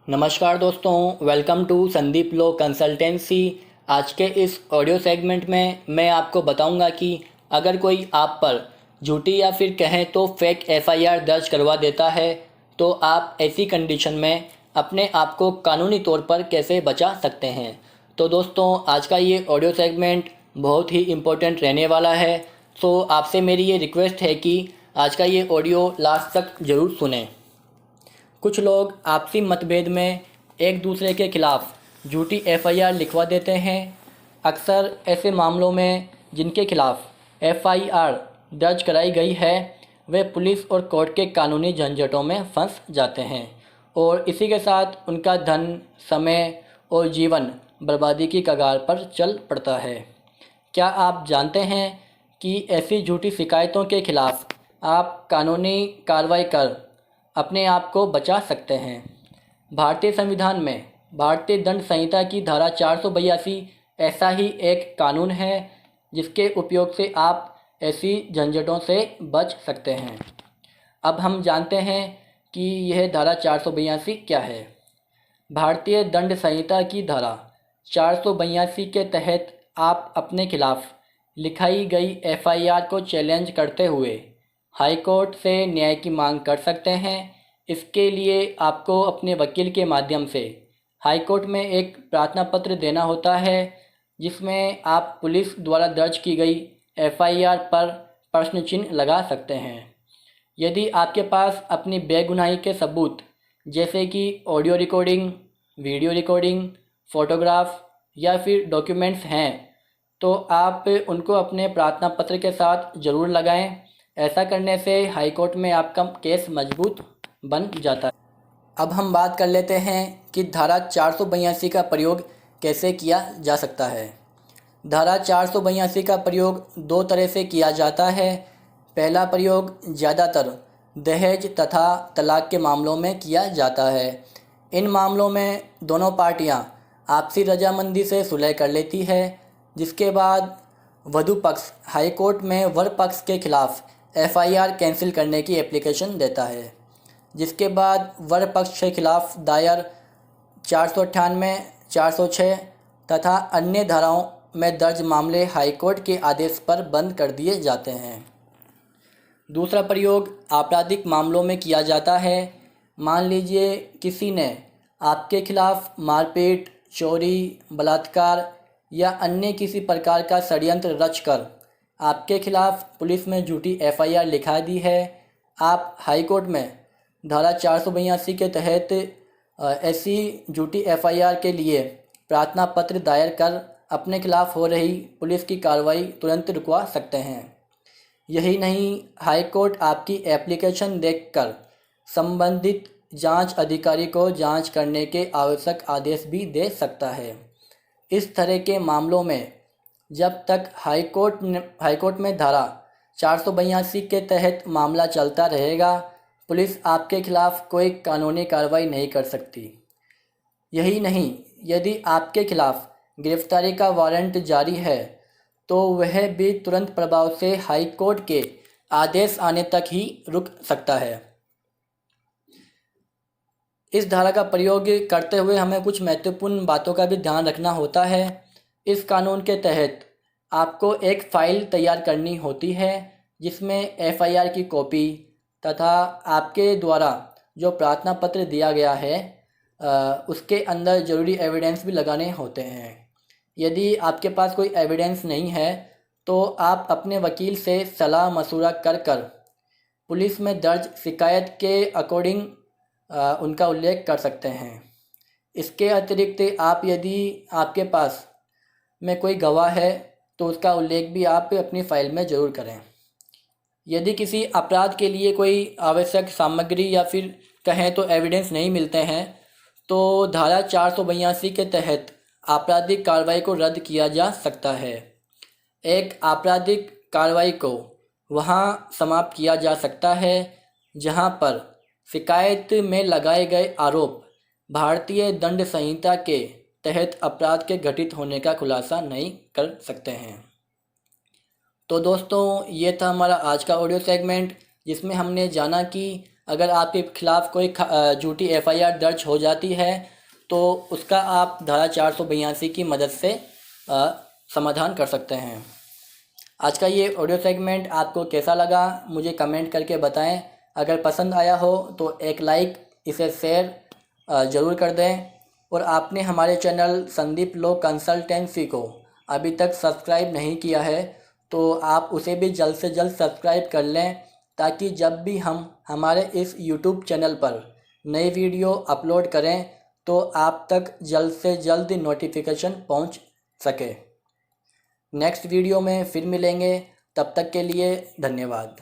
नमस्कार दोस्तों, welcome to Sandeep law consultancy. आज के इस ऑडियो सेगमेंट में मैं आपको बताऊंगा कि अगर कोई आप पर झूठी या फिर कहें तो फेक एफआईआर दर्ज करवा देता है तो आप ऐसी कंडीशन में अपने आप को कानूनी तौर पर कैसे बचा सकते हैं। तो दोस्तों, आज का ये ऑडियो सेगमेंट बहुत ही इम्पोर्टेंट रहने वाला है। सो आपसे मेरी ये रिक्वेस्ट है कि आज का ये ऑडियो लास्ट तक ज़रूर सुनें। कुछ लोग आपसी मतभेद में एक दूसरे के खिलाफ झूठी एफआईआर लिखवा देते हैं। अक्सर ऐसे मामलों में जिनके खिलाफ एफआईआर दर्ज कराई गई है वे पुलिस और कोर्ट के कानूनी झंझटों में फंस जाते हैं और इसी के साथ उनका धन, समय और जीवन बर्बादी की कगार पर चल पड़ता है। क्या आप जानते हैं कि ऐसी झूठी शिकायतों के खिलाफ आप कानूनी कार्रवाई कर अपने आप को बचा सकते हैं। भारतीय संविधान में भारतीय दंड संहिता की धारा 482 ऐसा ही एक कानून है जिसके उपयोग से आप ऐसी झंझटों से बच सकते हैं। अब हम जानते हैं कि यह धारा 482 क्या है। भारतीय दंड संहिता की धारा 482 के तहत आप अपने खिलाफ लिखाई गई एफआईआर को चैलेंज करते हुए हाई कोर्ट से न्याय की मांग कर सकते हैं। इसके लिए आपको अपने वकील के माध्यम से हाई कोर्ट में एक प्रार्थना पत्र देना होता है जिसमें आप पुलिस द्वारा दर्ज की गई एफआईआर पर प्रश्न चिन्ह लगा सकते हैं। यदि आपके पास अपनी बेगुनाही के सबूत जैसे कि audio recording, video recording, photograph या फिर डॉक्यूमेंट्स हैं तो आप उनको अपने प्रार्थना पत्र के साथ ज़रूर लगाएं। ऐसा करने से हाई कोर्ट में आपका केस मजबूत बन जाता है। अब हम बात कर लेते हैं कि धारा 482 का प्रयोग कैसे किया जा सकता है। धारा 482 का प्रयोग दो तरह से किया जाता है। पहला प्रयोग ज़्यादातर दहेज तथा तलाक के मामलों में किया जाता है। इन मामलों में दोनों पार्टियां आपसी रजामंदी से सुलह कर लेती है, जिसके बाद वधू पक्ष हाई कोर्ट में वर पक्ष के खिलाफ एफआईआर कैंसिल करने की एप्लीकेशन देता है, जिसके बाद वर पक्ष के खिलाफ दायर 498, 406 तथा अन्य धाराओं में दर्ज मामले हाई कोर्ट के आदेश पर बंद कर दिए जाते हैं। दूसरा प्रयोग आपराधिक मामलों में किया जाता है। मान लीजिए किसी ने आपके खिलाफ मारपीट, चोरी, बलात्कार या अन्य किसी प्रकार का षड्यंत्र रचकर आपके खिलाफ पुलिस में झूठी एफआईआर लिखा दी है। आप हाई कोर्ट में धारा 482 के तहत ऐसी झूठी एफआईआर के लिए प्रार्थना पत्र दायर कर अपने खिलाफ हो रही पुलिस की कार्रवाई तुरंत रुकवा सकते हैं। यही नहीं, हाई कोर्ट आपकी एप्लीकेशन देखकर संबंधित जांच अधिकारी को जांच करने के आवश्यक आदेश भी दे सकता है। इस तरह के मामलों में जब तक हाई कोर्ट में धारा 482 के तहत मामला चलता रहेगा, पुलिस आपके खिलाफ कोई कानूनी कार्रवाई नहीं कर सकती। यही नहीं, यदि आपके खिलाफ गिरफ्तारी का वारंट जारी है तो वह भी तुरंत प्रभाव से हाई कोर्ट के आदेश आने तक ही रुक सकता है। इस धारा का प्रयोग करते हुए हमें कुछ महत्वपूर्ण बातों का भी ध्यान रखना होता है। इस कानून के तहत आपको एक फ़ाइल तैयार करनी होती है जिसमें एफआईआर की कॉपी तथा आपके द्वारा जो प्रार्थना पत्र दिया गया है उसके अंदर ज़रूरी एविडेंस भी लगाने होते हैं। यदि आपके पास कोई एविडेंस नहीं है तो आप अपने वकील से सलाह मशवरा कर पुलिस में दर्ज शिकायत के अकॉर्डिंग उनका उल्लेख कर सकते हैं। इसके अतिरिक्त यदि आपके पास में कोई गवाह है तो उसका उल्लेख भी आप अपनी फ़ाइल में ज़रूर करें। यदि किसी अपराध के लिए कोई आवश्यक सामग्री या फिर कहें तो एविडेंस नहीं मिलते हैं तो धारा 482 के तहत आपराधिक कार्रवाई को रद्द किया जा सकता है। एक आपराधिक कार्रवाई को वहां समाप्त किया जा सकता है जहां पर शिकायत में लगाए गए आरोप भारतीय दंड संहिता के तहत अपराध के घटित होने का खुलासा नहीं कर सकते हैं। तो दोस्तों, ये था हमारा आज का ऑडियो सेगमेंट जिसमें हमने जाना कि अगर आपके खिलाफ़ कोई झूठी एफआईआर दर्ज हो जाती है तो उसका आप धारा 482 की मदद से समाधान कर सकते हैं। आज का ये ऑडियो सेगमेंट आपको कैसा लगा मुझे कमेंट करके बताएं। अगर पसंद आया हो तो एक लाइक, इसे शेयर ज़रूर कर दें। और आपने हमारे चैनल संदीप लॉ कंसल्टेंसी को अभी तक सब्सक्राइब नहीं किया है तो आप उसे भी जल्द से जल्द सब्सक्राइब कर लें, ताकि जब भी हम हमारे इस यूट्यूब चैनल पर नई वीडियो अपलोड करें तो आप तक जल्द से जल्द नोटिफिकेशन पहुंच सके। नेक्स्ट वीडियो में फिर मिलेंगे, तब तक के लिए धन्यवाद।